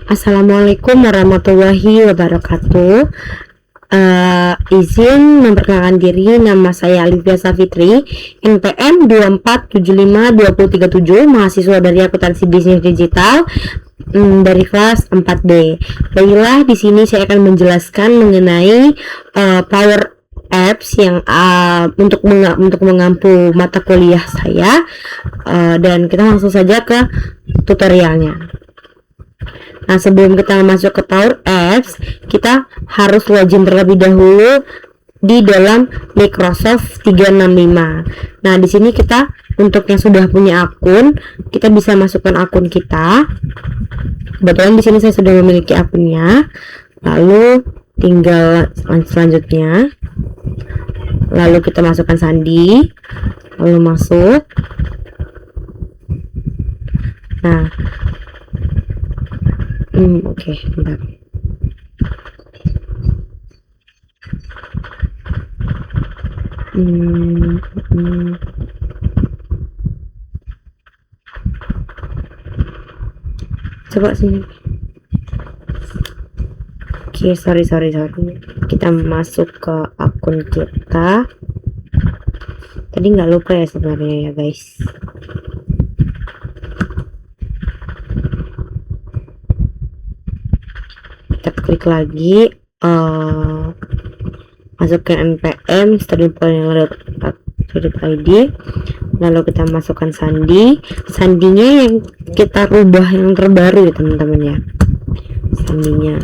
Assalamualaikum warahmatullahi wabarakatuh. Izin memperkenalkan diri, nama saya Alifia Safitri, NPM 24752037, mahasiswa dari Akuntansi Bisnis Digital dari kelas 4D. Baiklah, di sini saya akan menjelaskan mengenai Power Apps yang untuk mengampu mata kuliah saya, dan kita langsung saja ke tutorialnya. Nah, sebelum kita masuk ke Power Apps, kita harus login terlebih dahulu di dalam Microsoft 365. Nah, di sini kita untuk yang sudah punya akun, kita bisa masukkan akun kita. Kebetulan di sini saya sudah memiliki akunnya. Lalu tinggal selanjutnya. Lalu kita masukkan sandi. Lalu masuk. Nah, oke, bentar. Coba sini. Oke, sorry. Kita masuk ke akun kita. Tadi nggak lupa ya sebenarnya ya, guys. Kita klik lagi, masuk ke npm studypoint.id, lalu kita masukkan sandinya yang kita rubah yang terbaru ya teman-teman ya, sandinya.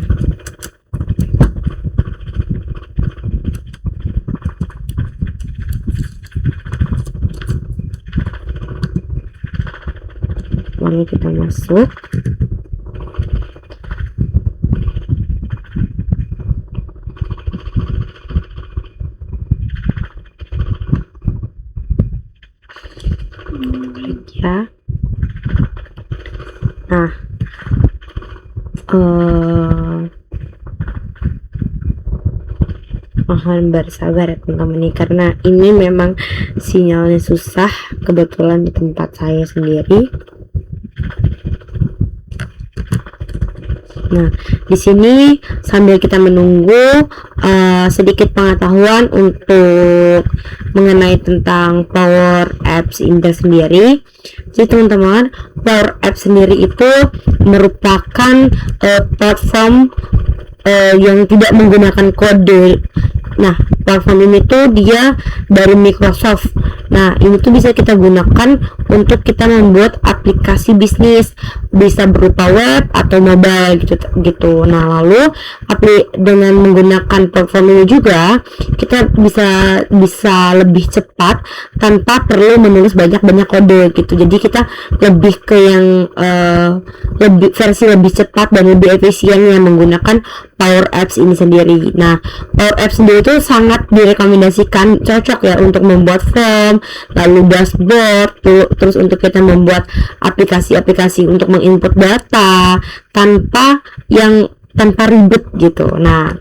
Lalu kita masuk. Ya. Nah, mohon bersabar ya teman-teman nih, karena ini memang sinyalnya susah kebetulan di tempat saya sendiri. Nah, di sini sambil kita menunggu, sedikit pengetahuan untuk mengenai tentang Power Apps ini sendiri. Jadi teman-teman, Power Apps sendiri itu merupakan platform yang tidak menggunakan kode. Nah, platform ini tuh dia dari Microsoft. Nah, ini tuh bisa kita gunakan untuk kita membuat aplikasi bisnis, bisa berupa web atau mobile gitu. Nah, lalu dengan menggunakan platform ini juga kita bisa lebih cepat tanpa perlu menulis banyak kode gitu. Jadi kita lebih ke yang versi lebih cepat dan lebih efisien yang menggunakan Power Apps ini sendiri. Nah, Power Apps sendiri itu sangat direkomendasikan, cocok ya untuk membuat form, lalu dashboard, terus untuk kita membuat aplikasi-aplikasi untuk menginput data tanpa ribet gitu. Nah,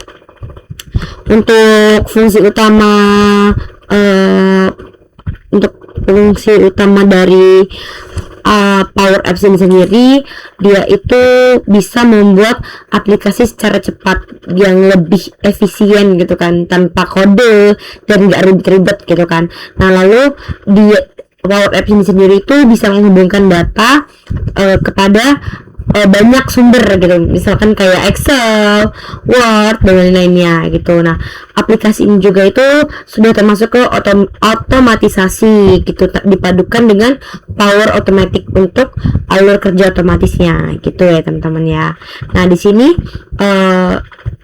untuk fungsi utama dari Power Apps ini sendiri, dia itu bisa membuat aplikasi secara cepat yang lebih efisien gitu kan, tanpa kode dan nggak ribet-ribet gitu kan. Nah, lalu di Power Apps ini sendiri itu bisa menghubungkan data kepada banyak sumber gitu, misalkan kayak Excel, Word, dan lain-lainnya gitu. Nah, aplikasi ini juga itu sudah termasuk ke otomatisasi gitu, dipadukan dengan Power Automatic untuk alur kerja otomatisnya gitu ya teman-teman ya. Nah, di sini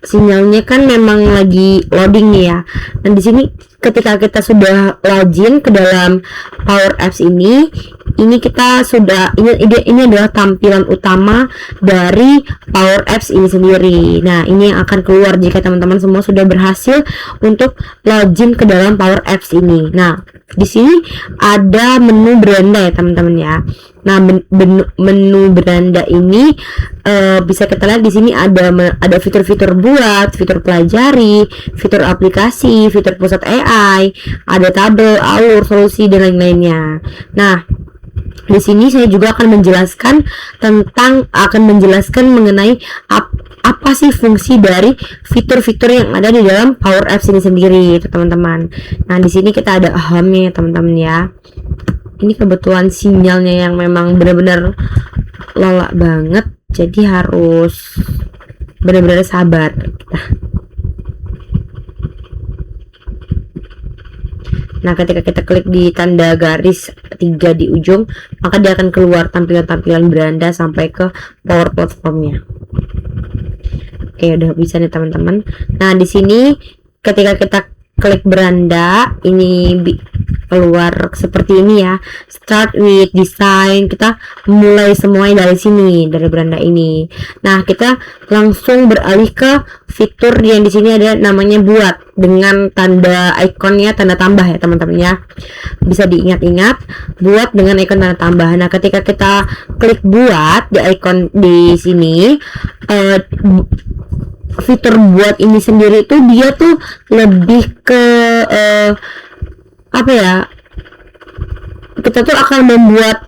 sinyalnya kan memang lagi loading nih ya. Dan di sini ketika kita sudah login ke dalam Power Apps ini kita sudah ini adalah tampilan utama dari Power Apps ini sendiri. Nah, ini yang akan keluar jika teman-teman semua sudah berhasil untuk login ke dalam Power Apps ini. Nah, di sini ada menu beranda ya teman-teman ya. Nah, menu beranda ini bisa kita lihat di sini ada fitur-fitur buat, fitur pelajari, fitur aplikasi, fitur pusat AI, ada tabel, alur, solusi, dan lain-lainnya. Nah, Di sini saya juga akan menjelaskan mengenai apa sih fungsi dari fitur-fitur yang ada di dalam Power Apps ini sendiri, teman-teman. Nah, di sini kita ada home-nya, teman-teman ya. Ini kebetulan sinyalnya yang memang benar-benar lolak banget, jadi harus benar-benar sabar. Nah, ketika kita klik di tanda garis 3 di ujung, maka dia akan keluar tampilan-tampilan beranda sampai ke Power Platformnya. Oke, udah bisa nih teman-teman. Nah, di sini ketika kita klik beranda, ini keluar seperti ini ya. Start with design. Kita mulai semuanya dari sini, dari beranda ini. Nah, kita langsung beralih ke fitur yang di sini ada namanya buat, dengan tanda ikonnya tanda tambah ya teman-teman ya. Bisa diingat-ingat, buat dengan ikon tanda tambah. Nah, ketika kita klik buat di ikon di sini, fitur buat ini sendiri tuh dia tuh lebih ke apa ya, kita tuh akan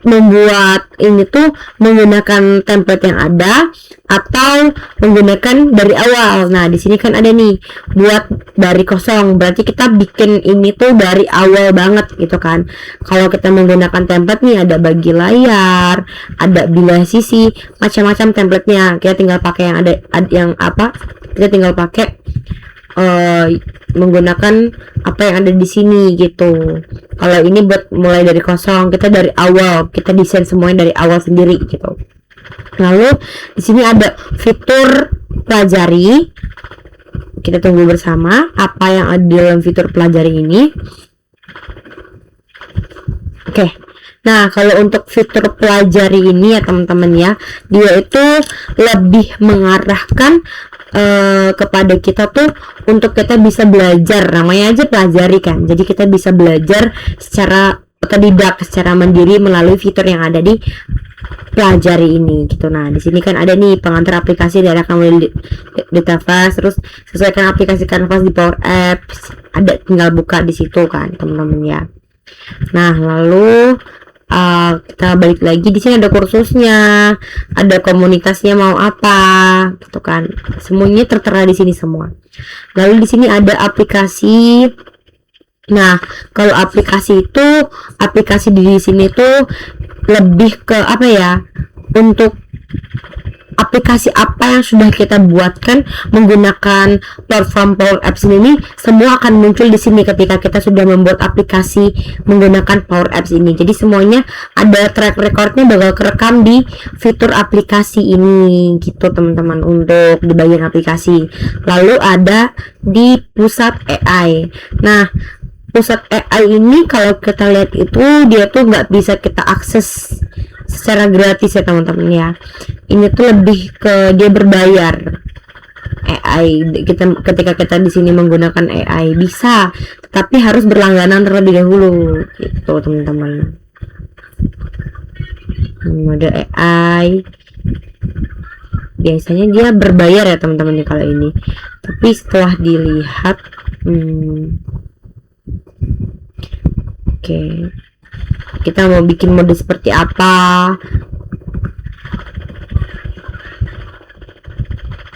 membuat ini tuh menggunakan template yang ada atau menggunakan dari awal. Nah, di sini kan ada nih buat dari kosong, berarti kita bikin ini tuh dari awal banget gitu kan. Kalau kita menggunakan template nih, ada bagi layar, ada bilah sisi, macam-macam template-nya. Kita tinggal pakai yang ada yang apa? Kita tinggal pakai menggunakan apa yang ada di sini gitu. Kalau ini buat mulai dari kosong, kita dari awal, kita desain semuanya dari awal sendiri gitu. Lalu di sini ada fitur pelajari. Kita tunggu bersama apa yang ada di dalam fitur pelajari ini. Oke. Nah, kalau untuk fitur pelajari ini ya teman-teman ya, dia itu lebih mengarahkan kepada kita tuh untuk kita bisa belajar, namanya aja pelajari kan. Jadi kita bisa belajar secara otodidak, secara mandiri melalui fitur yang ada di pelajari ini gitu. Nah, di sini kan ada nih pengantar aplikasi dari kamu di Canvas, terus sesuaikan aplikasi Canvas di Power Apps, ada tinggal buka di situ kan teman-teman ya. Nah, lalu kita balik lagi, di sini ada kursusnya, ada komunitasnya mau apa gitu kan, semuanya tertera di sini semua. Lalu di sini ada aplikasi. Nah, kalau aplikasi di sini tuh lebih ke apa ya, untuk aplikasi apa yang sudah kita buatkan menggunakan platform Power Apps ini, semua akan muncul di sini ketika kita sudah membuat aplikasi menggunakan Power Apps ini. Jadi semuanya ada track recordnya, bakal kerekam di fitur aplikasi ini gitu teman-teman, untuk di bagian aplikasi. Lalu ada di pusat AI. Nah, pusat AI ini kalau kita lihat itu dia tuh nggak bisa kita akses secara gratis ya teman-teman ya. Ini tuh lebih ke dia berbayar. AI ketika kita di sini menggunakan AI bisa, tapi harus berlangganan terlebih dahulu gitu teman-teman. Mode AI biasanya dia berbayar ya teman-teman kalau ini. Tapi setelah dilihat oke, kita mau bikin mode seperti apa,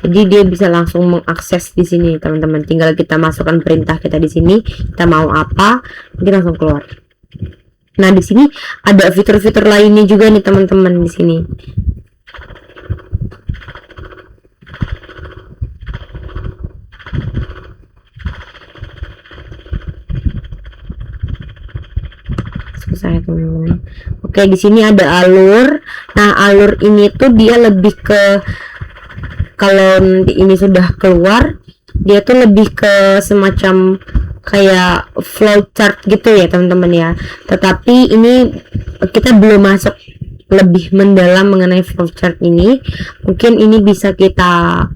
jadi dia bisa langsung mengakses di sini teman-teman. Tinggal kita masukkan perintah kita di sini, kita mau apa, dia langsung keluar. Nah, di sini ada fitur-fitur lainnya juga nih teman-teman di sini. Oke, di sini ada alur. Nah, alur ini tuh dia lebih ke, kalau nanti ini sudah keluar, dia tuh lebih ke semacam kayak flowchart gitu ya teman-teman ya. Tetapi ini kita belum masuk lebih mendalam mengenai flowchart ini. Mungkin ini bisa kita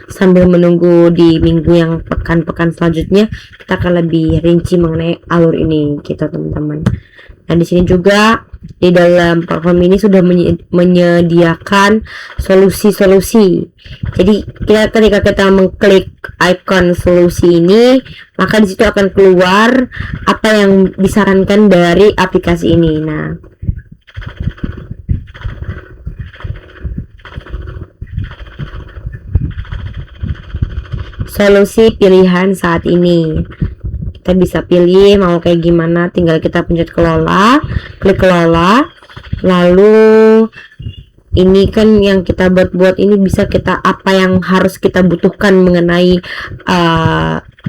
sambil menunggu di minggu yang pekan-pekan selanjutnya, kita akan lebih rinci mengenai alur ini gitu teman-teman. Nah, di sini juga di dalam platform ini sudah menyediakan solusi-solusi. Jadi ketika kita mengklik icon solusi ini, maka di situ akan keluar apa yang disarankan dari aplikasi ini. Nah, Solusi pilihan saat ini. Kita bisa pilih mau kayak gimana, tinggal kita pencet kelola, klik kelola. Lalu ini kan yang kita buat ini bisa kita apa yang harus kita butuhkan mengenai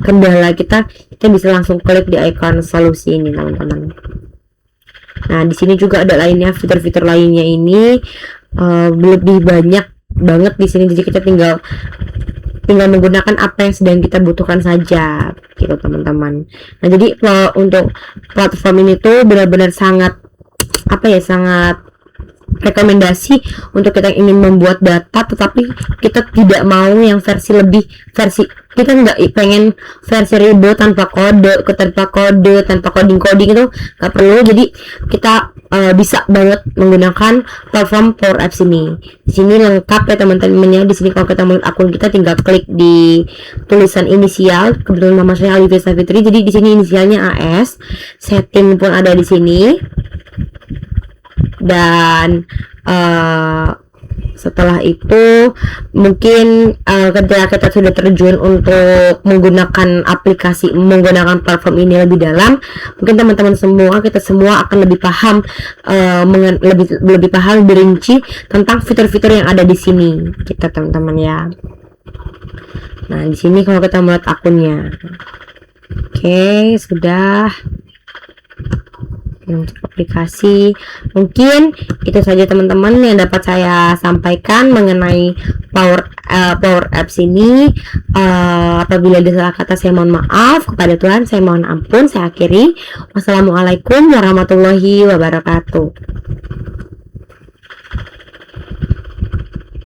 kendala kita bisa langsung klik di icon solusi ini, teman-teman. Nah, di sini juga ada lainnya, fitur-fitur lainnya ini lebih banyak banget di sini. Jadi kita tinggal menggunakan apa yang sedang kita butuhkan saja, gitu teman-teman. Nah, jadi untuk platform ini tuh benar-benar sangat sangat rekomendasi untuk kita ingin membuat data, tetapi kita tidak mau yang versi kita nggak pengen versi ribet tanpa kode, tanpa coding itu nggak perlu. Jadi kita bisa banget menggunakan platform Power Apps ini. Di sini lengkap ya teman-teman ya. Di sini kalau kita melihat akun kita tinggal klik di tulisan inisial. Kebetulan nama saya Alivia Savitri. Jadi di sini inisialnya AS. Setting pun ada di sini. Dan setelah itu mungkin ketika kita sudah terjun untuk menggunakan platform ini lebih dalam, mungkin teman-teman kita semua akan lebih paham lebih paham lebih rinci tentang fitur-fitur yang ada di sini, kita teman-teman ya. Nah, di sini kalau kita melihat akunnya, oke, sudah. Untuk aplikasi mungkin itu saja teman-teman yang dapat saya sampaikan mengenai Power Apps ini. Apabila ada salah kata saya mohon maaf, kepada Tuhan saya mohon ampun. Saya akhiri, wassalamualaikum warahmatullahi wabarakatuh.